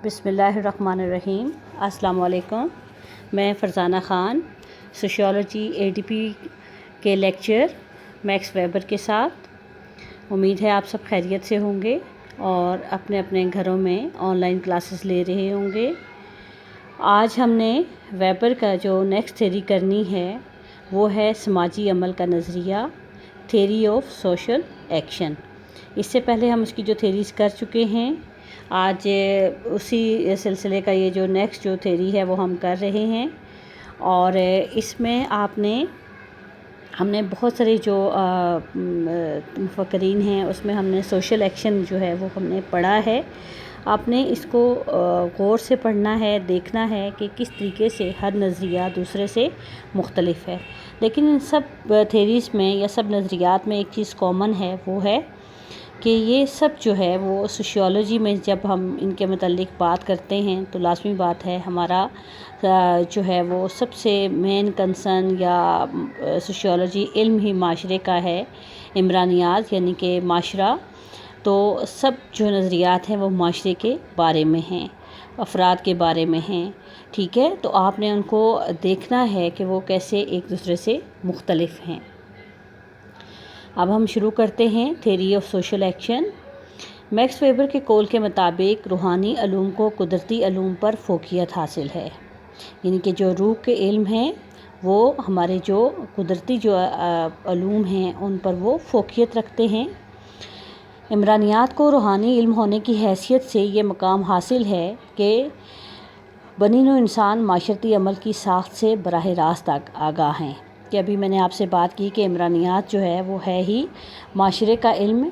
بسم اللہ الرحمن الرحیم۔ السلام علیکم۔ میں فرزانہ خان سوشیالوجی ADP کے لیکچر میکس ویبر کے ساتھ، امید ہے آپ سب خیریت سے ہوں گے اور اپنے اپنے گھروں میں آن لائن کلاسز لے رہے ہوں گے۔ آج ہم نے ویبر کا جو نیکسٹ تھیوری کرنی ہے وہ ہے سماجی عمل کا نظریہ، تھیوری آف سوشل ایکشن۔ اس سے پہلے ہم اس کی جو تھیوریز کر چکے ہیں، آج اسی سلسلے کا یہ جو نیکسٹ جو تھیوری ہے وہ ہم کر رہے ہیں۔ اور اس میں ہم نے بہت سارے جو مفکرین ہیں اس میں ہم نے سوشل ایکشن جو ہے وہ ہم نے پڑھا ہے۔ آپ نے اس کو غور سے پڑھنا ہے، دیکھنا ہے کہ کس طریقے سے ہر نظریہ دوسرے سے مختلف ہے، لیکن ان سب تھیوریز میں یا سب نظریات میں ایک چیز کامن ہے، وہ ہے کہ یہ سب جو ہے وہ سوشیالوجی میں جب ہم ان کے متعلق بات کرتے ہیں تو لازمی بات ہے ہمارا جو ہے وہ سب سے مین کنسرن یا سوشیالوجی علم ہی معاشرے کا ہے، عمرانیات یعنی کہ معاشرہ۔ تو سب جو نظریات ہیں وہ معاشرے کے بارے میں ہیں، افراد کے بارے میں ہیں، ٹھیک ہے؟ تو آپ نے ان کو دیکھنا ہے کہ وہ کیسے ایک دوسرے سے مختلف ہیں۔ اب ہم شروع کرتے ہیں theory of social action. Max Weber کے قول کے مطابق روحانی علوم کو قدرتی علوم پر فوقیت حاصل ہے، یعنی کہ جو روح کے علم ہیں وہ ہمارے جو قدرتی جو علوم ہیں ان پر وہ فوقیت رکھتے ہیں۔ عمرانیات کو روحانی علم ہونے کی حیثیت سے یہ مقام حاصل ہے کہ بنی نوع انسان معاشرتی عمل کی ساخت سے براہ راست آگاہ ہیں، کہ ابھی میں نے آپ سے بات کی کہ عمرانیات جو ہے وہ ہے ہی معاشرے کا علم،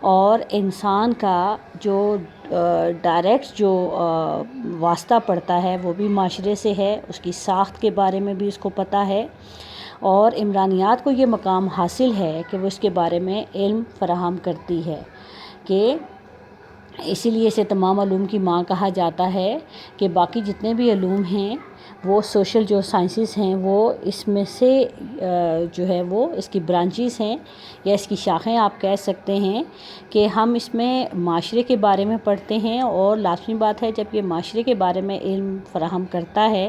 اور انسان کا جو ڈائریکٹ جو واسطہ پڑتا ہے وہ بھی معاشرے سے ہے، اس کی ساخت کے بارے میں بھی اس کو پتہ ہے، اور عمرانیات کو یہ مقام حاصل ہے کہ وہ اس کے بارے میں علم فراہم کرتی ہے، کہ اسی لیے اسے تمام علوم کی ماں کہا جاتا ہے، کہ باقی جتنے بھی علوم ہیں وہ سوشل جو سائنسز ہیں وہ اس میں سے جو ہے وہ اس کی برانچیز ہیں یا اس کی شاخیں آپ کہہ سکتے ہیں، کہ ہم اس میں معاشرے کے بارے میں پڑھتے ہیں، اور لازمی بات ہے جب یہ معاشرے کے بارے میں علم فراہم کرتا ہے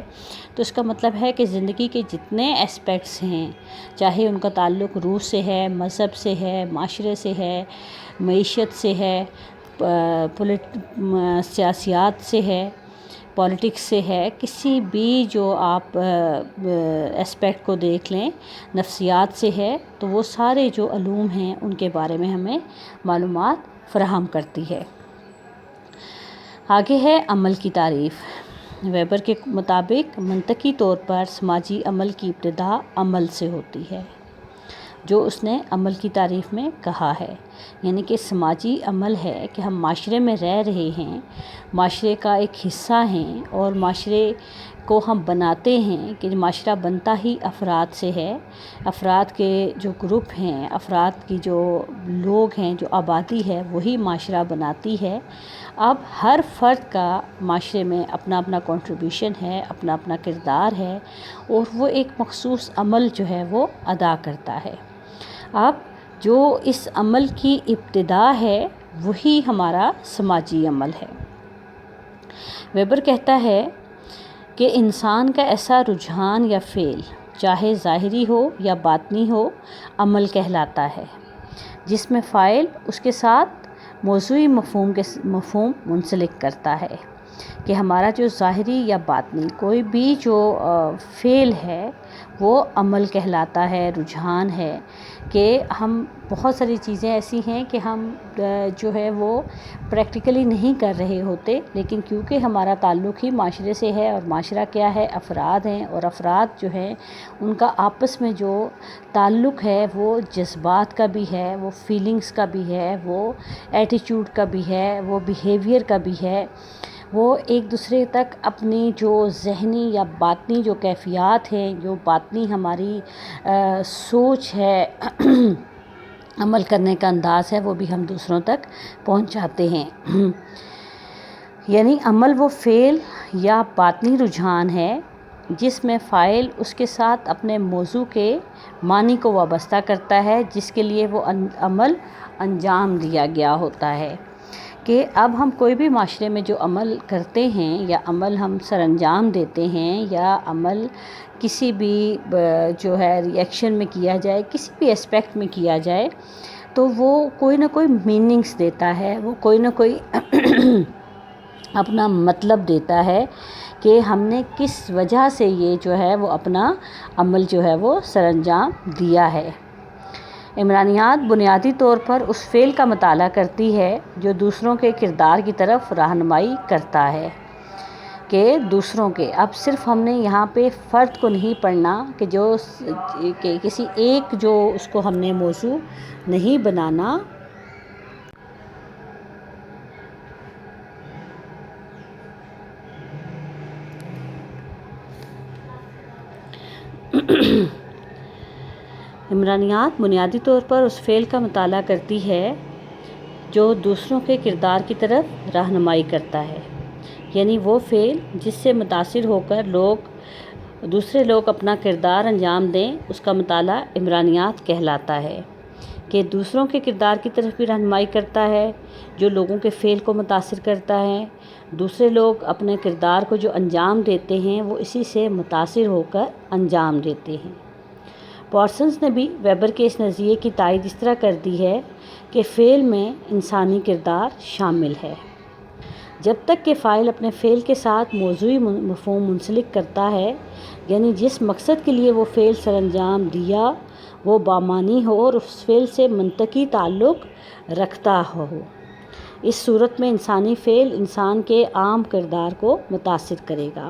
تو اس کا مطلب ہے کہ زندگی کے جتنے اسپیکٹس ہیں، چاہے ان کا تعلق روح سے ہے، مذہب سے ہے، معاشرے سے ہے، معیشت سے ہے، سیاسیات سے ہے، پولیٹکس سے ہے، کسی بھی جو آپ اسپیکٹ کو دیکھ لیں، نفسیات سے ہے، تو وہ سارے جو علوم ہیں ان کے بارے میں ہمیں معلومات فراہم کرتی ہے۔ آگے ہے عمل کی تعریف۔ ویبر کے مطابق منطقی طور پر سماجی عمل کی ابتدا عمل سے ہوتی ہے، جو اس نے عمل کی تعریف میں کہا ہے، یعنی کہ سماجی عمل ہے کہ ہم معاشرے میں رہ رہے ہیں، معاشرے کا ایک حصہ ہیں، اور معاشرے کو ہم بناتے ہیں، کہ معاشرہ بنتا ہی افراد سے ہے، افراد کے جو گروپ ہیں، افراد کی جو لوگ ہیں، جو آبادی ہے وہی معاشرہ بناتی ہے۔ اب ہر فرد کا معاشرے میں اپنا اپنا کنٹریبیوشن ہے، اپنا اپنا کردار ہے، اور وہ ایک مخصوص عمل جو ہے وہ ادا کرتا ہے۔ اب جو اس عمل کی ابتدا ہے وہی ہمارا سماجی عمل ہے۔ ویبر کہتا ہے کہ انسان کا ایسا رجحان یا فعل، چاہے ظاہری ہو یا باطنی ہو، عمل کہلاتا ہے، جس میں فاعل اس کے ساتھ موضوعی مفہوم منسلک کرتا ہے، کہ ہمارا جو ظاہری یا باطنی کوئی بھی جو فعل ہے وہ عمل کہلاتا ہے، رجحان ہے، کہ ہم بہت ساری چیزیں ایسی ہیں کہ ہم جو ہے وہ پریکٹیکلی نہیں کر رہے ہوتے، لیکن کیونکہ ہمارا تعلق ہی معاشرے سے ہے، اور معاشرہ کیا ہے؟ افراد ہیں، اور افراد جو ہیں ان کا آپس میں جو تعلق ہے وہ جذبات کا بھی ہے، وہ فیلنگز کا بھی ہے، وہ ایٹیچیوڈ کا بھی ہے، وہ بیہیویئر کا بھی ہے، وہ ایک دوسرے تک اپنی جو ذہنی یا باطنی جو کیفیات ہیں، جو باطنی ہماری سوچ ہے، عمل کرنے کا انداز ہے، وہ بھی ہم دوسروں تک پہنچاتے ہیں۔ یعنی عمل وہ فعل یا باطنی رجحان ہے جس میں فاعل اس کے ساتھ اپنے موضوع کے معنی کو وابستہ کرتا ہے، جس کے لیے وہ عمل انجام دیا گیا ہوتا ہے، کہ اب ہم کوئی بھی معاشرے میں جو عمل کرتے ہیں یا عمل ہم سر انجام دیتے ہیں یا عمل کسی بھی جو ہے ریئیکشن میں کیا جائے، کسی بھی اسپیکٹ میں کیا جائے، تو وہ کوئی نہ کوئی میننگز دیتا ہے، وہ کوئی نہ کوئی اپنا مطلب دیتا ہے کہ ہم نے کس وجہ سے یہ جو ہے وہ اپنا عمل جو ہے وہ سر انجام دیا ہے۔ عمرانیات بنیادی طور پر اس فعل کا مطالعہ کرتی ہے جو دوسروں کے کردار کی طرف رہنمائی کرتا ہے، کہ دوسروں کے، اب صرف ہم نے یہاں پہ فرد کو نہیں پڑھنا کہ کہ کسی ایک جو اس کو ہم نے موضوع نہیں بنانا۔ عمرانیات بنیادی طور پر اس فعل کا مطالعہ کرتی ہے جو دوسروں کے کردار کی طرف رہنمائی کرتا ہے، یعنی وہ فعل جس سے متاثر ہو کر دوسرے لوگ اپنا کردار انجام دیں، اس کا مطالعہ عمرانیات کہلاتا ہے، کہ دوسروں کے کردار کی طرف بھی رہنمائی کرتا ہے جو لوگوں کے فعل کو متاثر کرتا ہے۔ دوسرے لوگ اپنے کردار کو جو انجام دیتے ہیں وہ اسی سے متاثر ہو کر انجام دیتے ہیں۔ پارسنز نے بھی ویبر کے اس نظریے کی تائید اس طرح کر دی ہے کہ فعل میں انسانی کردار شامل ہے، جب تک کہ فاعل اپنے فعل کے ساتھ موضوعی مفہوم منسلک کرتا ہے، یعنی جس مقصد کے لیے وہ فعل سر انجام دیا وہ بامعنی ہو اور اس فعل سے منطقی تعلق رکھتا ہو۔ اس صورت میں انسانی فعل انسان کے عام کردار کو متاثر کرے گا۔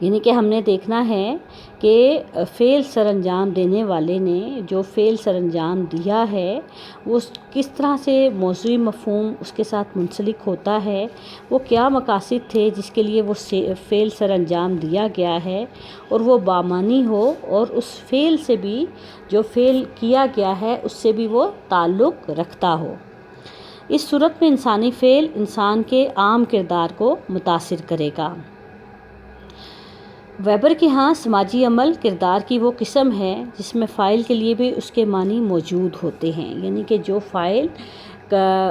یعنی کہ ہم نے دیکھنا ہے کہ فعل سر انجام دینے والے نے جو فعل سر انجام دیا ہے وہ کس طرح سے موضوعی مفہوم اس کے ساتھ منسلک ہوتا ہے، وہ کیا مقاصد تھے جس کے لیے وہ فعل سر انجام دیا گیا ہے، اور وہ بامعنی ہو اور اس فعل سے بھی جو فعل کیا گیا ہے اس سے بھی وہ تعلق رکھتا ہو۔ اس صورت میں انسانی فعل انسان کے عام کردار کو متاثر کرے گا۔ ویبر کے ہاں سماجی عمل کردار کی وہ قسم ہے جس میں فاعل کے لیے بھی اس کے معنی موجود ہوتے ہیں، یعنی کہ جو فاعل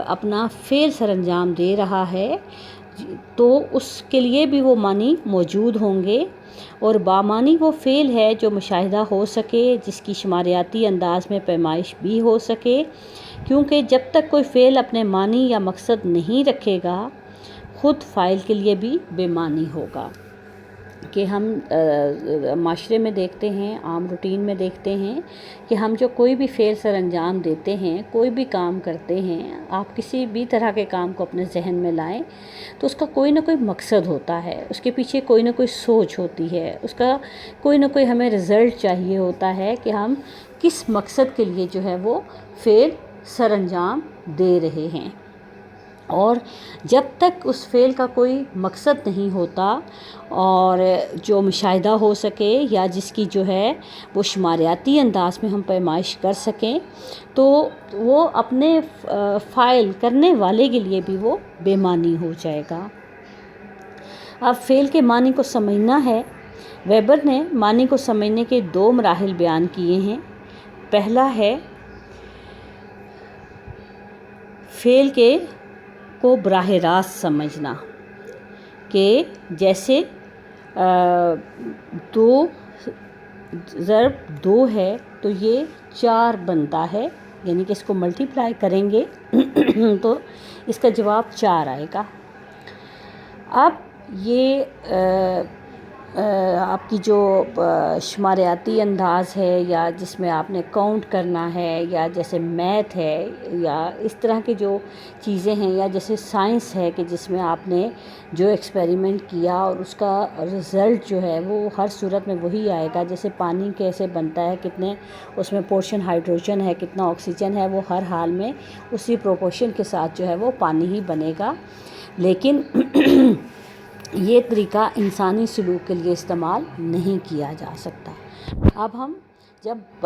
اپنا فعل سر انجام دے رہا ہے تو اس کے لیے بھی وہ معنی موجود ہوں گے، اور بامعنی وہ فعل ہے جو مشاہدہ ہو سکے، جس کی شماریاتی انداز میں پیمائش بھی ہو سکے، کیونکہ جب تک کوئی فعل اپنے معنی یا مقصد نہیں رکھے گا خود فاعل کے لیے بھی بے معنی ہوگا۔ کہ ہم معاشرے میں دیکھتے ہیں، عام روٹین میں دیکھتے ہیں کہ ہم جو کوئی بھی فعل سر انجام دیتے ہیں، کوئی بھی کام کرتے ہیں، آپ کسی بھی طرح کے کام کو اپنے ذہن میں لائیں تو اس کا کوئی نہ کوئی مقصد ہوتا ہے، اس کے پیچھے کوئی نہ کوئی سوچ ہوتی ہے، اس کا کوئی نہ کوئی ہمیں رزلٹ چاہیے ہوتا ہے کہ ہم کس مقصد کے لیے جو ہے وہ فعل سر انجام دے رہے ہیں۔ اور جب تک اس فعل کا کوئی مقصد نہیں ہوتا اور جو مشاہدہ ہو سکے یا جس کی جو ہے وہ شماریاتی انداز میں ہم پیمائش کر سکیں، تو وہ اپنے فاعل کرنے والے کے لیے بھی وہ بے معنی ہو جائے گا۔ اب فعل کے معنی کو سمجھنا ہے۔ ویبر نے معنی کو سمجھنے کے 2 مراحل بیان کیے ہیں۔ پہلا ہے فعل کو براہ راست سمجھنا، کہ جیسے 2 ضرب 2 ہے تو یہ 4 بنتا ہے، یعنی کہ اس کو ملٹیپلائی کریں گے تو اس کا جواب 4 آئے گا۔ اب یہ آپ کی جو شماریاتی انداز ہے یا جس میں آپ نے کاؤنٹ کرنا ہے، یا جیسے میتھ ہے یا اس طرح کی جو چیزیں ہیں، یا جیسے سائنس ہے کہ جس میں آپ نے جو ایکسپیریمنٹ کیا اور اس کا رزلٹ جو ہے وہ ہر صورت میں وہی آئے گا، جیسے پانی کیسے بنتا ہے، کتنے اس میں پورشن ہائیڈروجن ہے، کتنا آکسیجن ہے، وہ ہر حال میں اسی پروپورشن کے ساتھ جو ہے وہ پانی ہی بنے گا۔ لیکن یہ طریقہ انسانی سلوک کے لیے استعمال نہیں کیا جا سکتا۔ اب ہم جب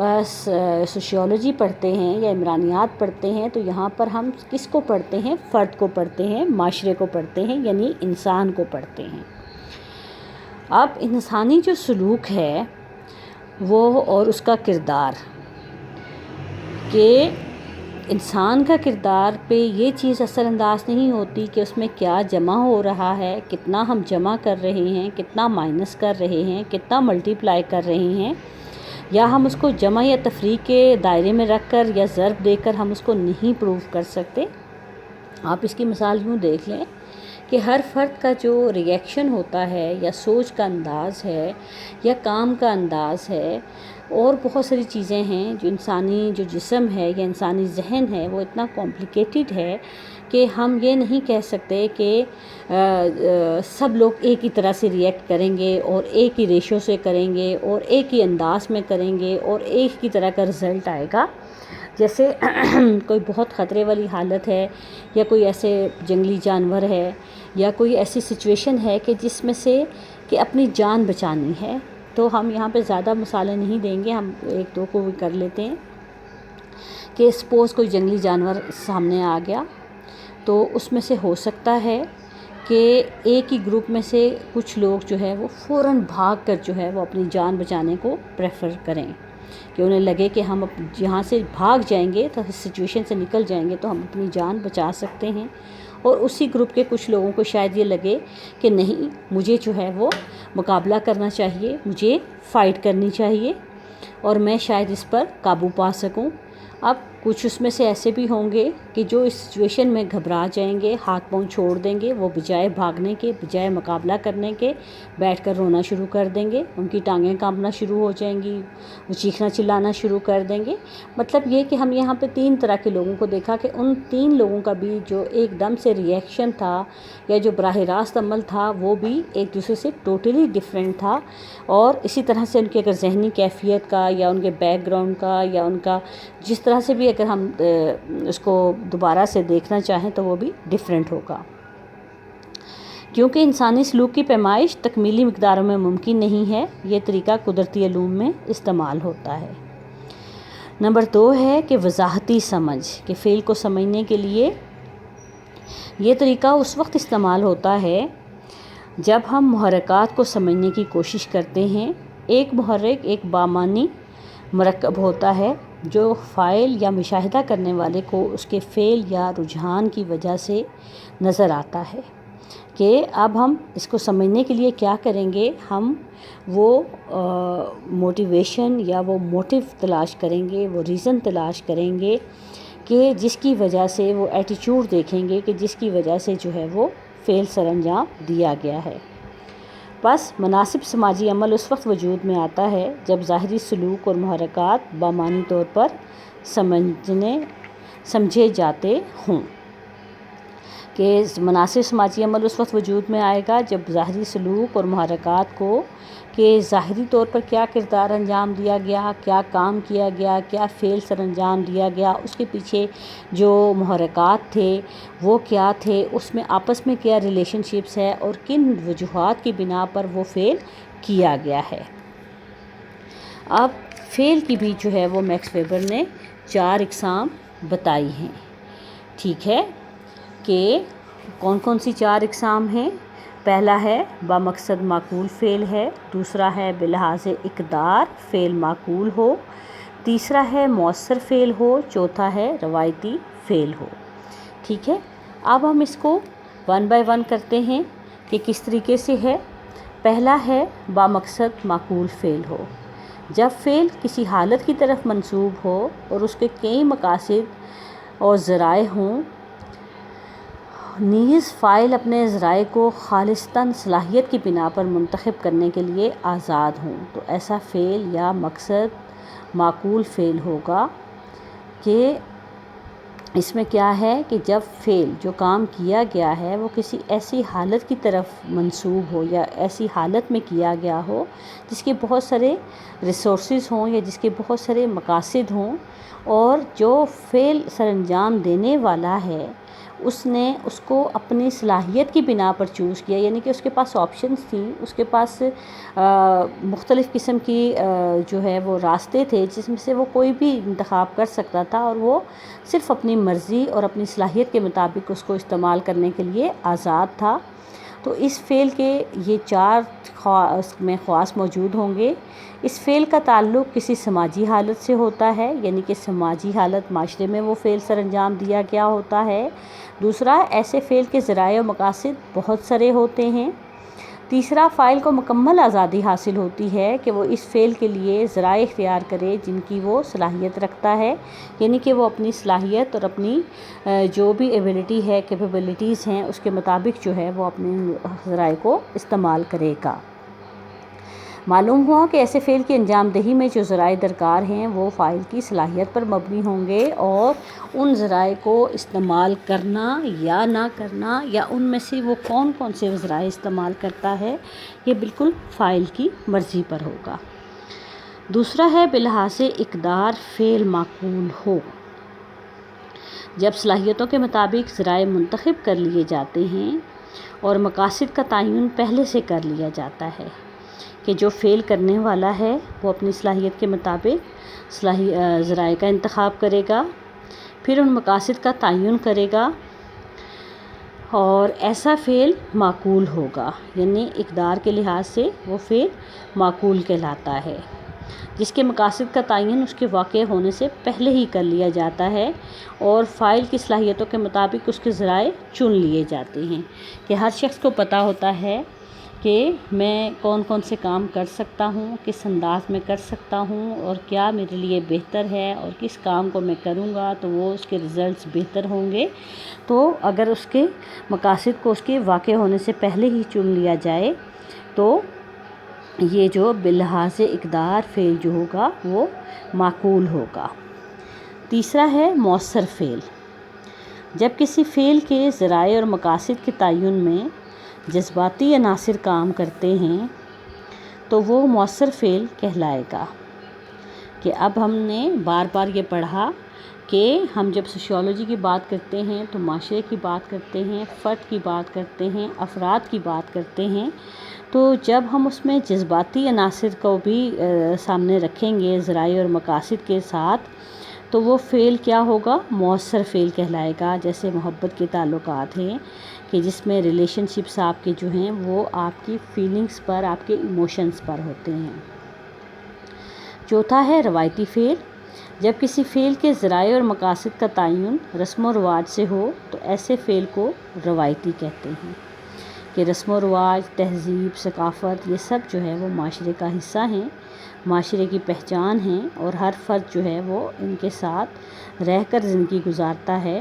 سوشیولوجی پڑھتے ہیں یا عمرانیات پڑھتے ہیں تو یہاں پر ہم کس کو پڑھتے ہیں؟ فرد کو پڑھتے ہیں، معاشرے کو پڑھتے ہیں، یعنی انسان کو پڑھتے ہیں۔ اب انسانی جو سلوک ہے وہ اور اس کا کردار، کہ انسان کا کردار پہ یہ چیز اثر انداز نہیں ہوتی کہ اس میں کیا جمع ہو رہا ہے، کتنا ہم جمع کر رہے ہیں، کتنا مائنس کر رہے ہیں، کتنا ملٹی پلائی کر رہے ہیں، یا ہم اس کو جمع یا تفریق کے دائرے میں رکھ کر یا ضرب دے کر ہم اس کو نہیں پروو کر سکتے۔ آپ اس کی مثال یوں دیکھ لیں کہ ہر فرد کا جو ریئیکشن ہوتا ہے یا سوچ کا انداز ہے یا کام کا انداز ہے اور بہت ساری چیزیں ہیں، جو انسانی جو جسم ہے یا انسانی ذہن ہے وہ اتنا کمپلیکیٹڈ ہے کہ ہم یہ نہیں کہہ سکتے کہ سب لوگ ایک ہی طرح سے ریئیکٹ کریں گے اور ایک ہی ریشو سے کریں گے اور ایک ہی انداز میں کریں گے اور ایک ہی طرح کا رزلٹ آئے گا۔ جیسے کوئی بہت خطرے والی حالت ہے یا کوئی ایسے جنگلی جانور ہے یا کوئی ایسی سچویشن ہے کہ جس میں سے کہ اپنی جان بچانی ہے، تو ہم یہاں پہ زیادہ مثالیں نہیں دیں گے، ہم ایک دو کو بھی کر لیتے ہیں کہ سپوز کوئی جنگلی جانور سامنے آ گیا تو اس میں سے ہو سکتا ہے کہ ایک ہی گروپ میں سے کچھ لوگ جو ہے وہ فوراً بھاگ کر جو ہے وہ اپنی جان بچانے کو پریفر کریں، کہ انہیں لگے کہ ہم یہاں سے بھاگ جائیں گے تو اس سچویشن سے نکل جائیں گے تو ہم اپنی جان بچا سکتے ہیں، اور اسی گروپ کے کچھ لوگوں کو شاید یہ لگے کہ نہیں، مجھے جو ہے وہ مقابلہ کرنا چاہیے، مجھے فائٹ کرنی چاہیے اور میں شاید اس پر قابو پا سکوں۔ اب کچھ اس میں سے ایسے بھی ہوں گے کہ جو اس سچویشن میں گھبرا جائیں گے، ہاتھ پاؤں چھوڑ دیں گے، وہ بجائے بھاگنے کے، بجائے مقابلہ کرنے کے بیٹھ کر رونا شروع کر دیں گے، ان کی ٹانگیں کانپنا شروع ہو جائیں گی، وہ چیخنا چلانا شروع کر دیں گے۔ مطلب یہ کہ ہم یہاں پہ 3 طرح کے لوگوں کو دیکھا کہ ان 3 لوگوں کا بھی جو ایک دم سے ریئیکشن تھا یا جو براہ راست عمل تھا وہ بھی ایک دوسرے سے ٹوٹلی ڈیفرنٹ تھا، اور اسی طرح سے ان کی اگر ذہنی کیفیت کا یا ان کے بیک گراؤنڈ کا یا ان کا جس طرح سے بھی اگر ہم اس کو دوبارہ سے دیکھنا چاہیں تو وہ بھی ڈیفرنٹ ہوگا، کیونکہ انسانی سلوک کی پیمائش تکمیلی مقداروں میں ممکن نہیں ہے۔ یہ طریقہ قدرتی علوم میں استعمال ہوتا ہے۔ نمبر 2 ہے کہ وضاحتی سمجھ، کہ فعل کو سمجھنے کے لیے یہ طریقہ اس وقت استعمال ہوتا ہے جب ہم محرکات کو سمجھنے کی کوشش کرتے ہیں۔ ایک محرک ایک بامعنی مرکب ہوتا ہے جو فاعل یا مشاہدہ کرنے والے کو اس کے فعل یا رجحان کی وجہ سے نظر آتا ہے، کہ اب ہم اس کو سمجھنے کے لیے کیا کریں گے، ہم وہ موٹیویشن یا وہ موٹیو تلاش کریں گے، وہ ریزن تلاش کریں گے کہ جس کی وجہ سے وہ ایٹیچیوڈ دیکھیں گے کہ جس کی وجہ سے جو ہے وہ فعل سر انجام دیا گیا ہے۔ بس مناسب سماجی عمل اس وقت وجود میں آتا ہے جب ظاہری سلوک اور محرکات بامعنی طور پر سمجھے جاتے ہوں، کہ مناسب سماجی عمل اس وقت وجود میں آئے گا جب ظاہری سلوک اور محرکات کو کہ ظاہری طور پر کیا کردار انجام دیا گیا، کیا کام کیا گیا، کیا فعل سر انجام دیا گیا، اس کے پیچھے جو محرکات تھے وہ کیا تھے، اس میں آپس میں کیا ریلیشن شپس ہے اور کن وجوہات کی بنا پر وہ فعل کیا گیا ہے۔ اب فعل کی بھی جو ہے وہ میکس ویبر نے 4 اقسام بتائی ہیں، ٹھیک ہے، کہ کون کون سی 4 اقسام ہیں۔ پہلا ہے بامقصد معقول فعل ہے، دوسرا ہے بلحاظ اقدار فعل معقول ہو، تیسرا ہے مؤثر فعل ہو، چوتھا ہے روایتی فعل ہو، ٹھیک ہے۔ اب ہم اس کو 1 بائی 1 کرتے ہیں کہ کس طریقے سے ہے۔ پہلا ہے بامقصد معقول فعل ہو، جب فعل کسی حالت کی طرف منسوب ہو اور اس کے کئی مقاصد اور ذرائع ہوں، نیز فاعل اپنے ذرائع کو خالصتاً صلاحیت کی بنا پر منتخب کرنے کے لیے آزاد ہوں، تو ایسا فعل یا مقصد معقول فعل ہوگا۔ کہ اس میں کیا ہے کہ جب فعل جو کام کیا گیا ہے وہ کسی ایسی حالت کی طرف منسوب ہو یا ایسی حالت میں کیا گیا ہو جس کے بہت سارے ریسورسز ہوں یا جس کے بہت سارے مقاصد ہوں، اور جو فعل سر انجام دینے والا ہے اس نے اس کو اپنی صلاحیت کی بنا پر چوز کیا، یعنی کہ اس کے پاس آپشنز تھیں، اس کے پاس مختلف قسم کی جو ہے وہ راستے تھے جس میں سے وہ کوئی بھی انتخاب کر سکتا تھا، اور وہ صرف اپنی مرضی اور اپنی صلاحیت کے مطابق اس کو استعمال کرنے کے لیے آزاد تھا۔ تو اس فعل کے یہ 4 میں خواص موجود ہوں گے۔ اس فعل کا تعلق کسی سماجی حالت سے ہوتا ہے، یعنی کہ سماجی حالت معاشرے میں وہ فعل سر انجام دیا گیا ہوتا ہے۔ دوسرا، ایسے فعل کے ذرائع و مقاصد بہت سارے ہوتے ہیں۔ تیسرا، فاعل کو مکمل آزادی حاصل ہوتی ہے کہ وہ اس فعل کے لیے ذرائع اختیار کرے جن کی وہ صلاحیت رکھتا ہے، یعنی کہ وہ اپنی صلاحیت اور اپنی جو بھی ایبلٹی ہے، کیپیبلٹیز ہیں، اس کے مطابق جو ہے وہ اپنے ذرائع کو استعمال کرے گا۔ معلوم ہوا کہ ایسے فعل کی انجام دہی میں جو ذرائع درکار ہیں وہ فاعل کی صلاحیت پر مبنی ہوں گے، اور ان ذرائع کو استعمال کرنا یا نہ کرنا، یا ان میں سے وہ کون کون سے ذرائع استعمال کرتا ہے، یہ بالکل فاعل کی مرضی پر ہوگا۔ دوسرا ہے بلحاظ اقدار فعل معقول ہو۔ جب صلاحیتوں کے مطابق ذرائع منتخب کر لیے جاتے ہیں اور مقاصد کا تعین پہلے سے کر لیا جاتا ہے کہ جو فعل کرنے والا ہے وہ اپنی صلاحیت کے مطابق ذرائع کا انتخاب کرے گا، پھر ان مقاصد کا تعین کرے گا، اور ایسا فعل معقول ہوگا، یعنی اقدار کے لحاظ سے وہ فعل معقول کہلاتا ہے، جس کے مقاصد کا تعین اس کے واقع ہونے سے پہلے ہی کر لیا جاتا ہے، اور فاعل کی صلاحیتوں کے مطابق اس کے ذرائع چن لیے جاتے ہیں کہ ہر شخص کو پتہ ہوتا ہے کہ میں کون کون سے کام کر سکتا ہوں، کس انداز میں کر سکتا ہوں، اور کیا میرے لیے بہتر ہے، اور کس کام کو میں کروں گا تو وہ اس کے رزلٹس بہتر ہوں گے۔ تو اگر اس کے مقاصد کو اس کے واقع ہونے سے پہلے ہی چن لیا جائے تو یہ جو بلحاظ اقدار فعل جو ہوگا وہ معقول ہوگا۔ تیسرا ہے مؤثر فعل۔ جب کسی فعل کے ذرائع اور مقاصد کے تعین میں جذباتی عناصر کام کرتے ہیں تو وہ مؤثر فعل کہلائے گا۔ کہ اب ہم نے بار بار یہ پڑھا کہ ہم جب سوشیالوجی کی بات کرتے ہیں تو معاشرے کی بات کرتے ہیں، فرد کی بات کرتے ہیں، افراد کی بات کرتے ہیں، تو جب ہم اس میں جذباتی عناصر کو بھی سامنے رکھیں گے ذرائع اور مقاصد کے ساتھ، تو وہ فعل کیا ہوگا؟ مؤثر فعل کہلائے گا۔ جیسے محبت کے تعلقات ہیں کہ جس میں ریلیشن شپس آپ کے جو ہیں وہ آپ کی فیلنگز پر، آپ کے ایموشنز پر ہوتے ہیں۔ چوتھا ہے روایتی فعل۔ جب کسی فعل کے ذرائع اور مقاصد کا تعین رسم و رواج سے ہو تو ایسے فعل کو روایتی کہتے ہیں کہ رسم و رواج، تہذیب، ثقافت، یہ سب جو ہے وہ معاشرے کا حصہ ہیں، معاشرے کی پہچان ہیں، اور ہر فرد جو ہے وہ ان کے ساتھ رہ کر زندگی گزارتا ہے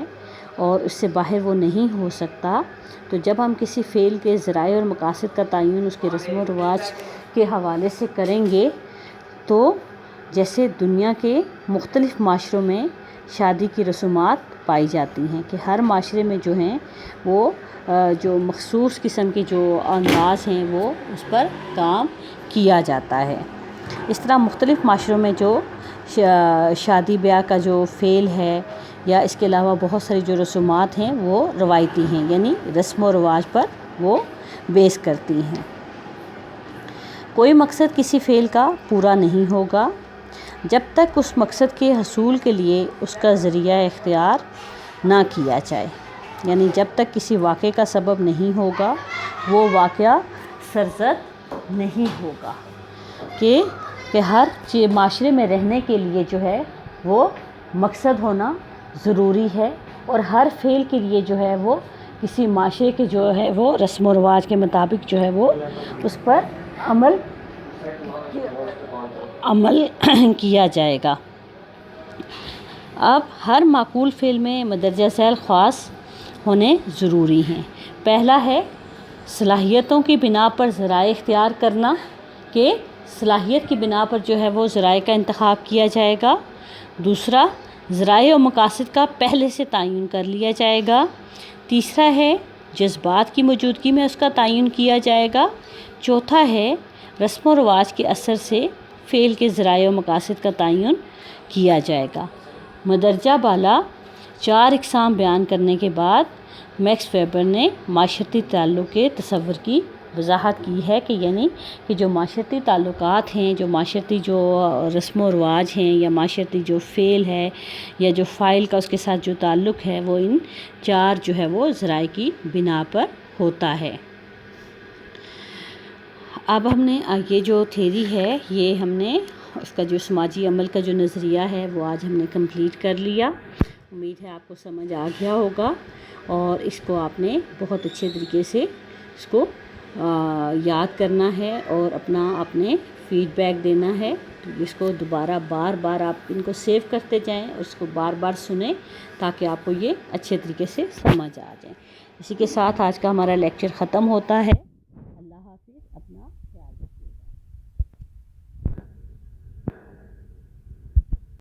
اور اس سے باہر وہ نہیں ہو سکتا۔ تو جب ہم کسی فعل کے ذرائع اور مقاصد کا تعین اس کے رسم و رواج کے حوالے سے کریں گے تو جیسے دنیا کے مختلف معاشروں میں شادی کی رسومات پائی جاتی ہیں کہ ہر معاشرے میں جو ہیں وہ جو مخصوص قسم کے جو انداز ہیں وہ اس پر کام کیا جاتا ہے۔ اس طرح مختلف معاشروں میں جو شادی بیاہ کا جو فعل ہے یا اس کے علاوہ بہت ساری جو رسومات ہیں وہ روایتی ہیں، یعنی رسم و رواج پر وہ بیس کرتی ہیں۔ کوئی مقصد کسی فعل کا پورا نہیں ہوگا جب تک اس مقصد کے حصول کے لیے اس کا ذریعہ اختیار نہ کیا جائے، یعنی جب تک کسی واقعے کا سبب نہیں ہوگا وہ واقعہ سرزد نہیں ہوگا۔ کہ ہر معاشرے میں رہنے کے لیے جو ہے وہ مقصد ہونا ضروری ہے، اور ہر فعل کے لیے جو ہے وہ کسی معاشرے کے جو ہے وہ رسم و رواج کے مطابق جو ہے وہ اس پر عمل کیا جائے گا۔ اب ہر معقول فعل میں مندرجہ ذیل خواص ہونے ضروری ہیں۔ پہلا ہے صلاحیتوں کی بنا پر ذرائع اختیار کرنا، کہ صلاحیت کی بنا پر جو ہے وہ ذرائع کا انتخاب کیا جائے گا۔ دوسرا، ذرائع و مقاصد کا پہلے سے تعین کر لیا جائے گا۔ تیسرا ہے جذبات کی موجودگی میں اس کا تعین کیا جائے گا۔ چوتھا ہے رسم و رواج کے اثر سے فعل کے ذرائع و مقاصد کا تعین کیا جائے گا۔ مندرجہ بالا 4 اقسام بیان کرنے کے بعد میکس ویبر نے معاشرتی تعلق کے تصور کی وضاحت کی ہے کہ یعنی کہ جو معاشرتی تعلقات ہیں، جو معاشرتی جو رسم و رواج ہیں، یا معاشرتی جو فعل ہے یا جو فاعل کا اس کے ساتھ جو تعلق ہے وہ ان 4 جو ہے وہ ذرائع کی بنا پر ہوتا ہے۔ اب ہم نے یہ جو تھیری ہے یہ ہم نے اس کا جو سماجی عمل کا جو نظریہ ہے وہ آج ہم نے کمپلیٹ کر لیا. امید ہے آپ کو سمجھ آ گیا ہوگا اور اس کو آپ نے بہت اچھے طریقے سے اس کو یاد کرنا ہے اور آپ نے فیڈ بیک دینا ہے. تو اس کو دوبارہ بار بار آپ ان کو سیو کرتے جائیں اور اس کو بار بار سنیں تاکہ آپ کو یہ اچھے طریقے سے سمجھ آ جائیں. اسی کے ساتھ آج کا ہمارا لیکچر ختم ہوتا ہے.